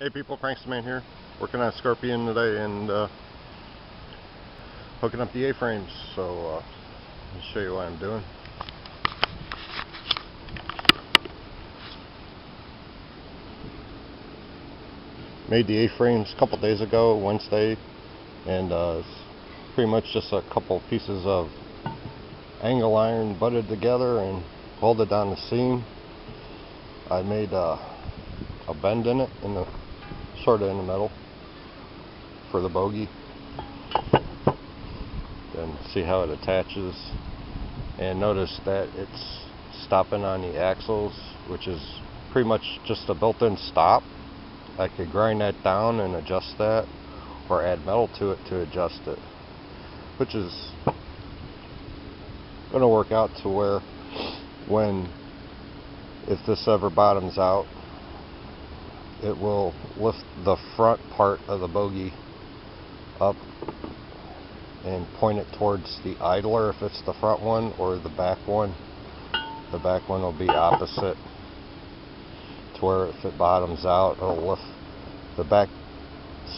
Hey people, Cranksman here, working on Scorpion today and hooking up the A-frames. So let me show you what I'm doing. Made the A-frames a couple days ago, Wednesday, and it's pretty much just a couple pieces of angle iron butted together and welded on the seam. I made a bend in it, sort of in the middle for the bogey. Then see how it attaches, and notice that it's stopping on the axles, which is pretty much just a built-in stop. I could grind that down and adjust that, or add metal to it to adjust it, which is going to work out to where if this ever bottoms out, it will lift the front part of the bogey up and point it towards the idler if it's the front one, or the back one. The back one will be opposite, to where if it bottoms out, it'll lift the back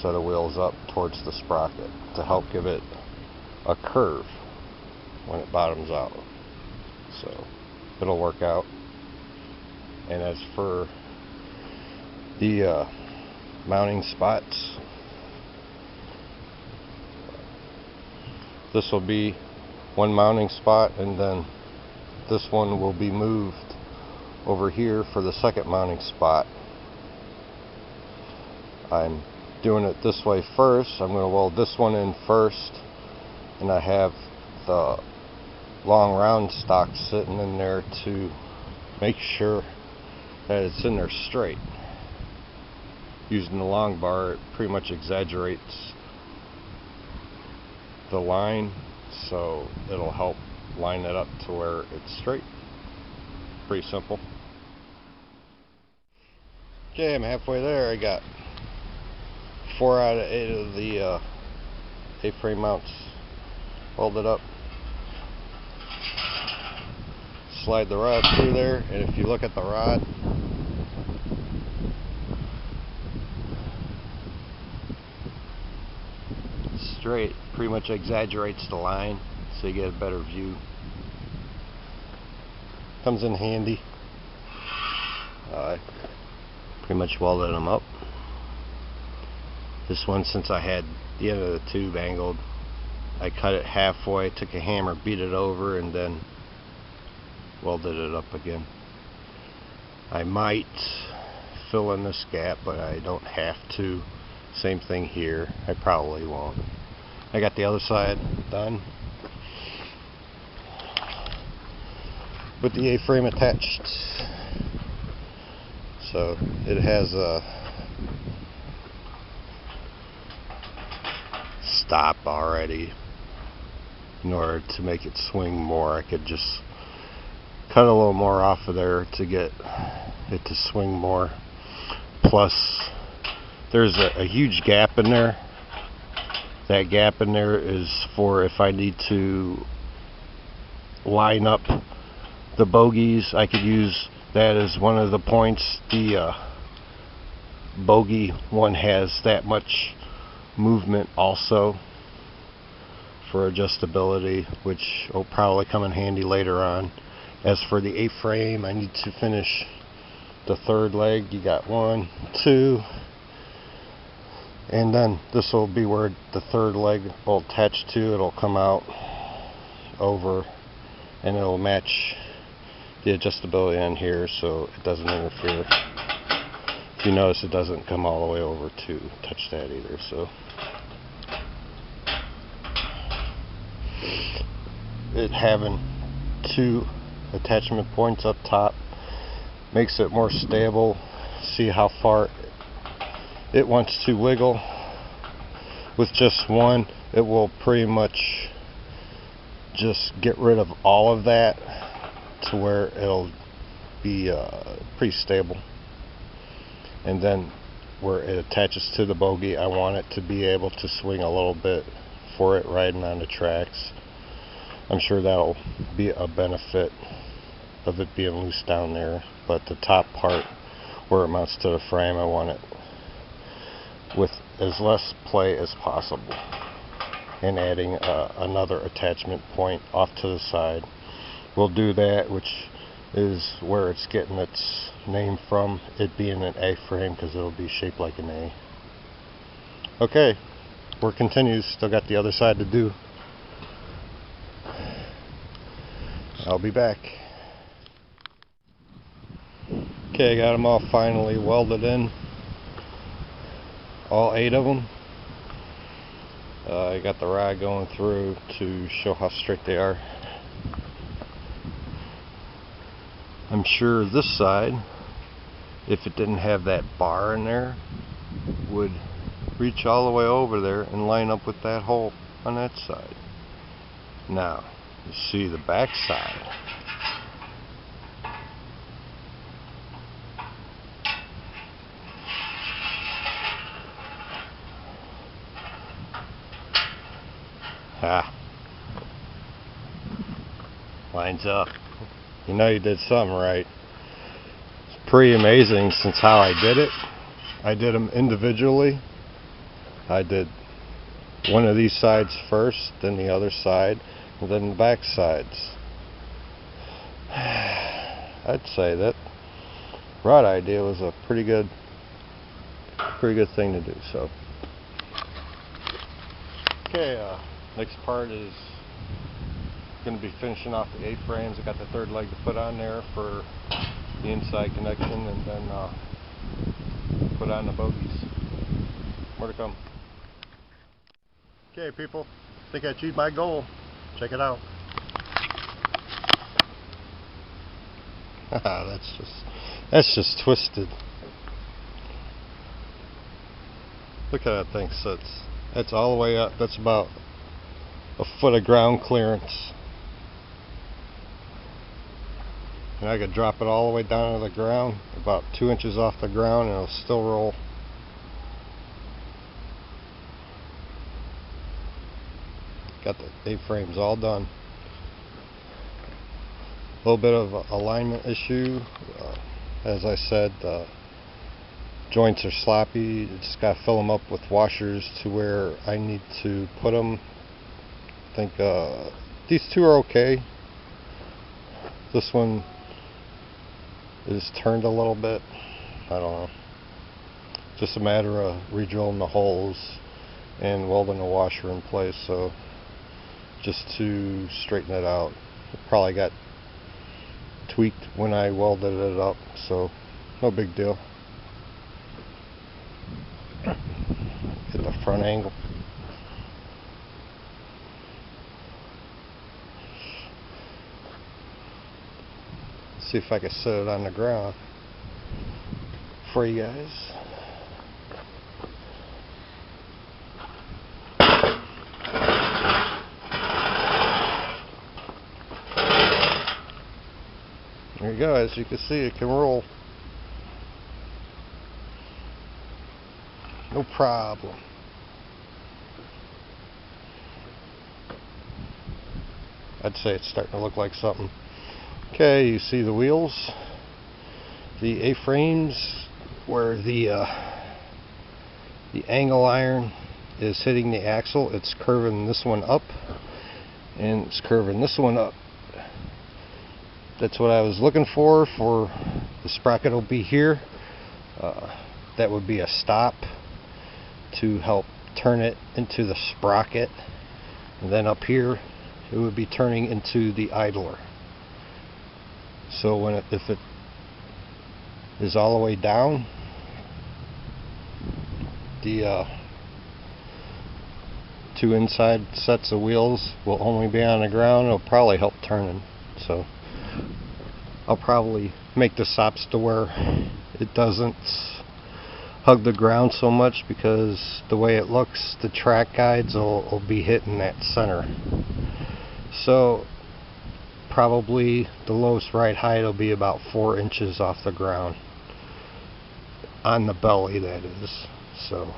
set of wheels up towards the sprocket to help give it a curve when it bottoms out. So it'll work out. And as for the mounting spots, this will be one mounting spot, and then this one will be moved over here for the second mounting spot. I'm doing it this way first. I'm going to weld this one in first, and I have the long round stock sitting in there to make sure that it's in there straight. Using the long bar, it pretty much exaggerates the line, so it'll help line it up to where it's straight. Pretty simple. Okay, I'm halfway there. I got 4 out of 8 of the A-frame mounts welded up. Slide the rod through there, and if you look at the rod, straight, pretty much exaggerates the line so you get a better view. Comes in handy. I pretty much welded them up. This one, since I had the end of the tube angled, I cut it halfway, took a hammer, beat it over, and then welded it up again. I might fill in this gap, but I don't have to. Same thing here. I probably won't. I got the other side done with the A-frame attached, so it has a stop already. In order to make it swing more, I could just cut a little more off of there to get it to swing more. Plus there's a huge gap in there. That gap in there is for if I need to line up the bogies. I could use that as one of the points. The bogey one has that much movement also for adjustability, which will probably come in handy later on. As for the A-frame, I need to finish the third leg. You got 1, 2, and then this will be where the third leg will attach to. It'll come out over, and it'll match the adjustability on here so it doesn't interfere. If you notice, it doesn't come all the way over to touch that either. So it having 2 attachment points up top makes it more stable. See how far it wants to wiggle. With just one, it will pretty much just get rid of all of that to where it'll be pretty stable. And then where it attaches to the bogey, I want it to be able to swing a little bit for it riding on the tracks. I'm sure that'll be a benefit of it being loose down there, but the top part where it mounts to the frame, I want it with as less play as possible, and adding another attachment point off to the side. We'll do that, which is where it's getting its name from, it being an A-frame, because it'll be shaped like an A. Okay, work continues. Still got the other side to do. I'll be back. Okay, got them all finally welded in, all 8 of them. I got the rod going through to show how straight they are. I'm sure this side, if it didn't have that bar in there, would reach all the way over there and line up with that hole on that side. Now, you see the back side. Lines up. You know you did something right. It's pretty amazing since how I did it. I did them individually. I did one of these sides first, then the other side, and then the back sides. I'd say that rod idea was a pretty good thing to do. So, okay, next part is going to be finishing off the A-frames. I got the third leg to put on there for the inside connection, and then put on the bogies. More to come. Okay, people, I think I achieved my goal. Check it out. that's just twisted. Look how that thing sits. That's all the way up. That's about a foot of ground clearance. And I could drop it all the way down to the ground, about 2 inches off the ground, and it'll still roll. Got the A-frames all done. A little bit of alignment issue. As I said, joints are sloppy. Just got to fill them up with washers to where I need to put them. I think these two are okay. This one is turned a little bit. I don't know. Just a matter of re-drilling the holes and welding the washer in place. So just to straighten it out. It probably got tweaked when I welded it up, so no big deal. Get the front angle. See if I can set it on the ground for you guys. There you go. As you can see, it can roll. No problem. I'd say it's starting to look like something. Okay, you see the wheels, the A-frames, where the angle iron is hitting the axle. It's curving this one up, and it's curving this one up. That's what I was looking for the sprocket will be here. That would be a stop to help turn it into the sprocket, and then up here it would be turning into the idler. So if it is all the way down, the two inside sets of wheels will only be on the ground. It'll probably help turning. So I'll probably make the stops to where it doesn't hug the ground so much, because the way it looks, the track guides will be hitting that center. So probably the lowest ride height will be about 4 inches off the ground on the belly, that is. So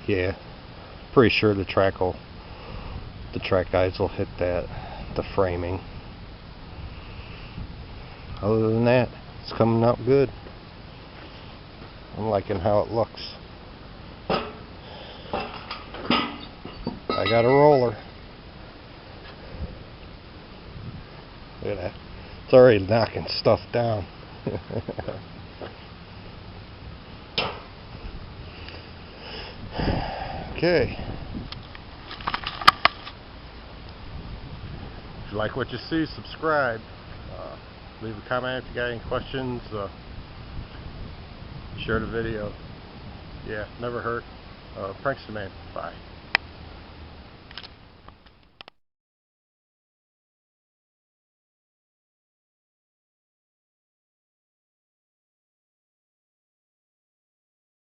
yeah, pretty sure the track guides will hit that, the framing. Other than that, it's coming out good. I'm liking how it looks. I got a roller. Look at that. It's already knocking stuff down. Okay. If you like what you see, subscribe. Leave a comment if you got any questions. Share the video. Yeah, never hurt. Prankster Man. Bye.